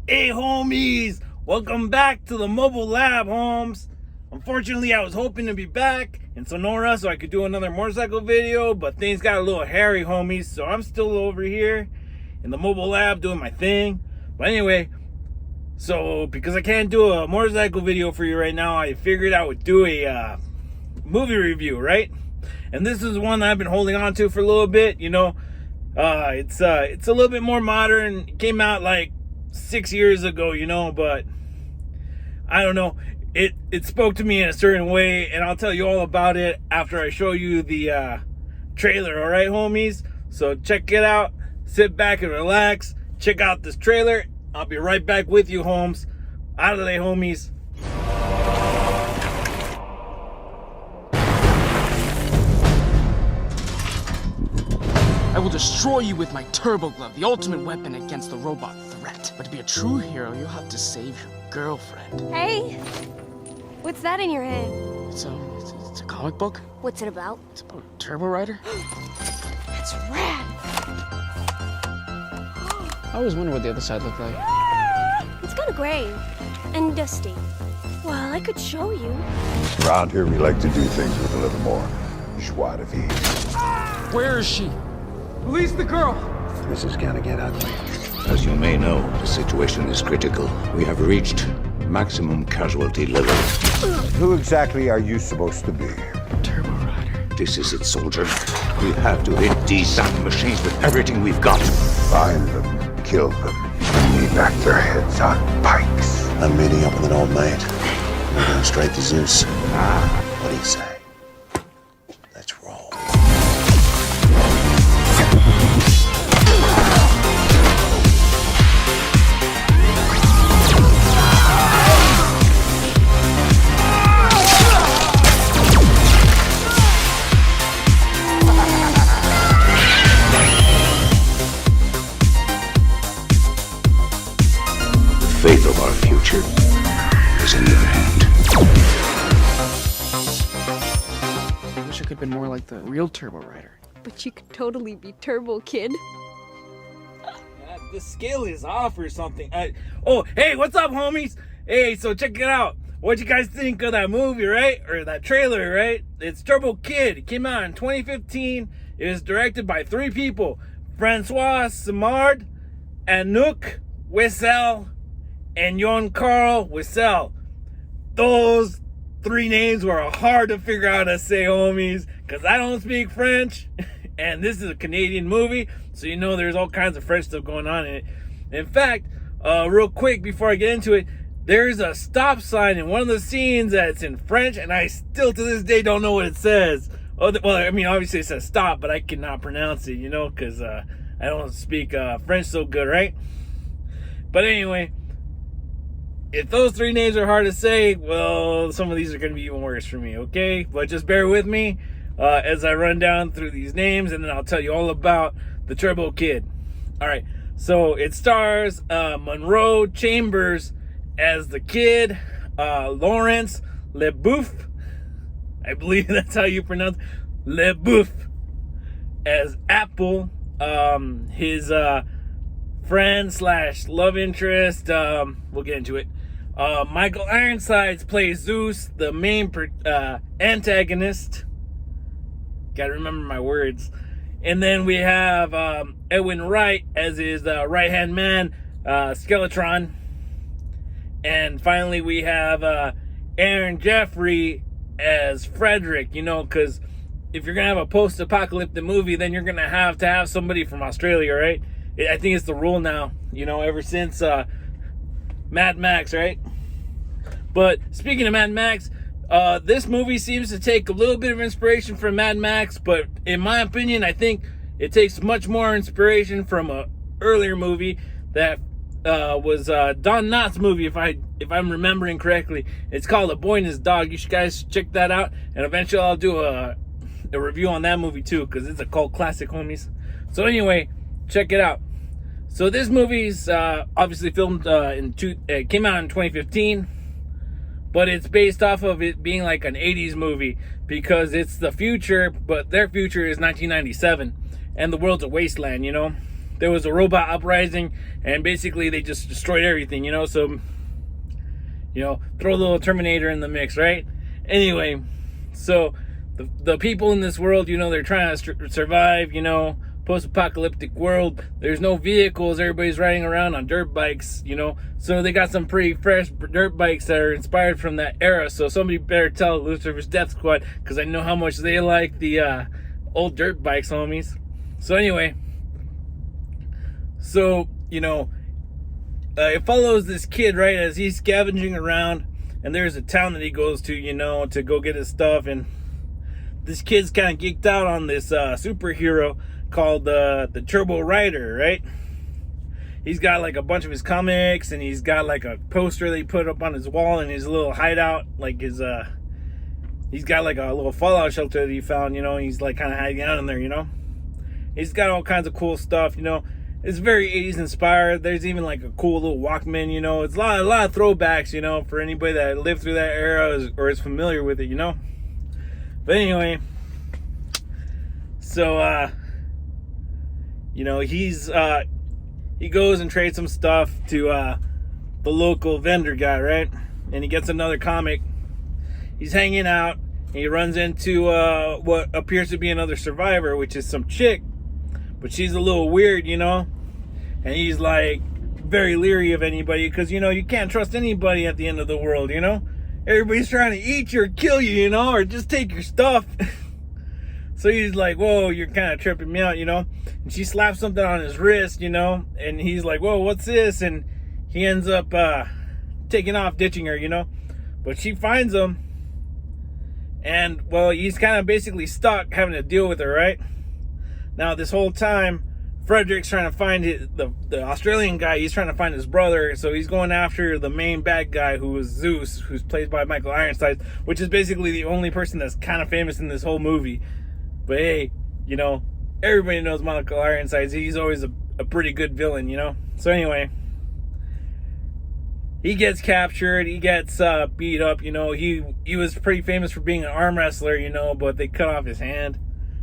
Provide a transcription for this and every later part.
Hey homies, welcome back to the mobile lab, homes. Unfortunately, I was hoping to be back in Sonora so I could do another motorcycle video, but things got a little hairy, homies, so I'm still over here in the mobile lab doing my thing. But anyway, so because I can't do a motorcycle video for you right now, I figured I would do a movie review, right? And this is one that I've been holding on to for a little bit, you know. It's a little bit more modern. It came out like 6 years ago, you know, but I don't know. It spoke to me in a certain way, and I'll tell you all about it after I show you the trailer, all right, homies? So check it out. Sit back and relax. Check out this trailer. I'll be right back with you, homes. Out of there, homies. I will destroy you with my turbo glove, the ultimate weapon against the robot threat. But to be a true hero, you'll have to save your girlfriend. Hey, what's that in your hand? It's a comic book. What's it about? It's about a turbo rider. That's rad. I always wonder what the other side looked like. It's kind of gray and dusty. Well, I could show you. Around here, we like to do things with a little more joie de vivre. Where is she? Release the girl! This is gonna get ugly. As you may know, the situation is critical. We have reached maximum casualty level. Who exactly are you supposed to be? Turbo rider. This is it, soldier. We have to hit these damn machines with everything we've got. Find them, kill them, and knee back their heads on pikes. I'm meeting up with an old mate. We're going straight to Zeus. What do you say? Let's roll. The fate of our future is in your hand. I wish I could have been more like the real turbo rider. But you could totally be Turbo Kid. The scale is off or something. Oh, hey, what's up, homies? Hey, so check it out. What'd you guys think of that movie, right? Or that trailer, right? It's Turbo Kid. It came out in 2015. It was directed by 3 people. Francois Simard, Anouk Wessel, and Jon Carl Wessel. Those 3 names were hard to figure out how to say, homies, because I don't speak French, and this is a Canadian movie, so you know there's all kinds of French stuff going on in it. In fact, real quick before I get into it, there's a stop sign in one of the scenes that's in French, and I still to this day don't know what it says. Oh, well, I mean, obviously it says stop, but I cannot pronounce it, you know, because I don't speak French so good, right? But anyway, if those 3 names are hard to say, well, some of these are going to be even worse for me, okay? But just bear with me as I run down through these names, and then I'll tell you all about the Turbo Kid. All right, so it stars Monroe Chambers as the kid, Lawrence LeBouf, I believe that's how you pronounce LeBouf, as Apple, his friend / love interest. We'll get into it. Michael Ironsides plays Zeus, the main antagonist. Gotta remember my words. And then we have Edwin Wright as his right-hand man, Skeletron. And finally we have Aaron Jeffrey as Frederick, you know, because if you're gonna have a post-apocalyptic movie, then you're gonna have to have somebody from Australia, right? I think it's the rule now, you know, ever since Mad Max, right? But speaking of Mad Max, this movie seems to take a little bit of inspiration from Mad Max, but in my opinion, I think it takes much more inspiration from a earlier movie that was Don Knotts' movie, if I'm remembering correctly. It's called A Boy and His Dog. You should guys check that out, and eventually I'll do a review on that movie too, because it's a cult classic, homies. So anyway, check it out. So this movie's obviously filmed it came out in 2015, but it's based off of it being like an 80s movie because it's the future, but their future is 1997, and the world's a wasteland, you know? there was a robot uprising, and basically they just destroyed everything, you know. So, you know, throw a little Terminator in the mix, right? Anyway, so the people in this world, you know, they're trying to survive, you know, post-apocalyptic world. There's no vehicles. Everybody's riding around on dirt bikes, you know. So they got some pretty fresh dirt bikes that are inspired from that era. So somebody better tell Lucifer's Death Squad, because I know how much they like the old dirt bikes, homies. So anyway, so, you know, it follows this kid, right, as he's scavenging around, and there's a town that he goes to, you know, to go get his stuff. And this kid's kind of geeked out on this superhero called the Turbo Rider, right? He's got like a bunch of his comics, and he's got like a poster they put up on his wall in his little hideout, like his he's got like a little fallout shelter that he found, you know. He's like kind of hiding out in there, you know. He's got all kinds of cool stuff, you know. It's very 80s inspired. There's even like a cool little Walkman, you know. It's a lot of throwbacks, you know, for anybody that lived through that era or is familiar with it, you know. But anyway, so you know, he goes and trades some stuff to the local vendor guy, right? And he gets another comic. He's hanging out, and he runs into what appears to be another survivor, which is some chick, but she's a little weird, you know. And he's like very leery of anybody, because, you know, you can't trust anybody at the end of the world, you know. Everybody's trying to eat you or kill you, you know, or just take your stuff. So he's like, whoa, you're kind of tripping me out, you know. And she slaps something on his wrist, you know, and he's like, whoa, what's this? And he ends up taking off, ditching her, you know. But she finds him, and, well, he's kind of basically stuck having to deal with her, right? Now, this whole time, Frederick's trying to find the Australian guy. He's trying to find his brother, so he's going after the main bad guy, who is Zeus, who's played by Michael Ironside, which is basically the only person that's kind of famous in this whole movie. But hey, you know, everybody knows Michael Ironside. He's always a pretty good villain, you know. So anyway, he gets captured. He gets beat up, you know. He was pretty famous for being an arm wrestler, you know, but they cut off his hand.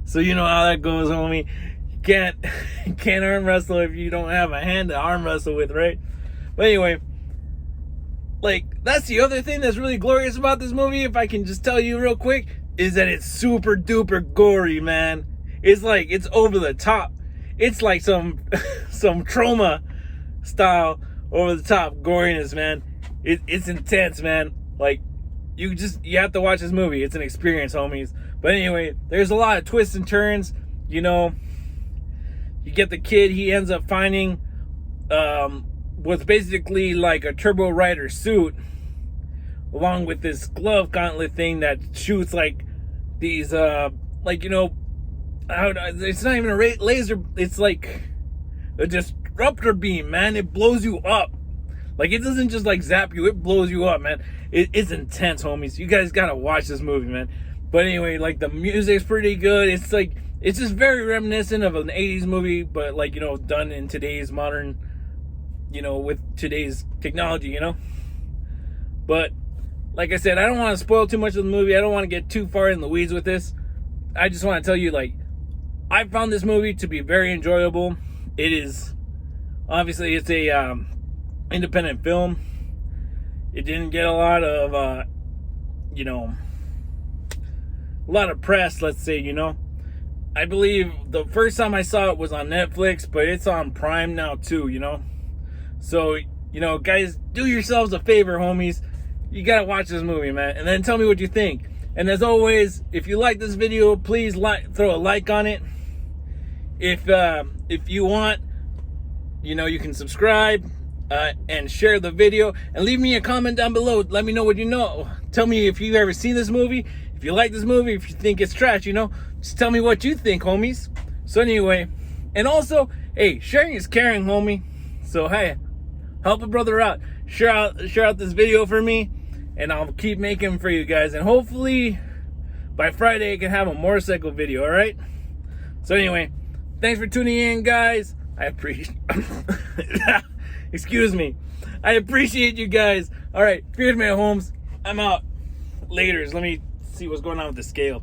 So you know how that goes, homie. You can't arm wrestle if you don't have a hand to arm wrestle with, right? But anyway, like, that's the other thing that's really glorious about this movie, if I can just tell you real quick, is that it's super duper gory, man. It's like, it's over the top. It's like some trauma style over the top goriness, man. It's intense, man. Like, you have to watch this movie. It's an experience, homies. But anyway, there's a lot of twists and turns, you know. You get the kid, he ends up finding what's basically like a Turbo Rider suit, along with this glove gauntlet thing that shoots like these like, you know, it's not even a laser, it's like a disruptor beam, man. It blows you up. Like, it doesn't just like zap you, it blows you up, man. It's intense, homies. You guys gotta watch this movie, man. But anyway, like, the music's pretty good. It's like, it's just very reminiscent of an 80s movie, but like, you know, done in today's modern, you know, with today's technology, you know. But like I said, I don't want to spoil too much of the movie. I don't want to get too far in the weeds with this. I just want to tell you, like, I found this movie to be very enjoyable. It is, obviously, it's a independent film. It didn't get a lot of, you know, a lot of press, let's say, you know. I believe the first time I saw it was on Netflix, but it's on Prime now too, you know. So, you know, guys, do yourselves a favor, homies. You gotta watch this movie, man, and then tell me what you think. And as always, if you like this video, please throw a like on it. If you want, you know, you can subscribe and share the video, and leave me a comment down below. Let me know what you know. Tell me if you've ever seen this movie, if you like this movie, if you think it's trash, you know. Just tell me what you think, homies. So anyway, and also, hey, sharing is caring, homie. So hey, help a brother out. Share out this video for me, and I'll keep making them for you guys. And hopefully, by Friday, I can have a motorcycle video, alright? So anyway, thanks for tuning in, guys. I appreciate... Excuse me. I appreciate you guys. Alright, Firme, Holmes. I'm out. Laters. Let me see what's going on with the scale.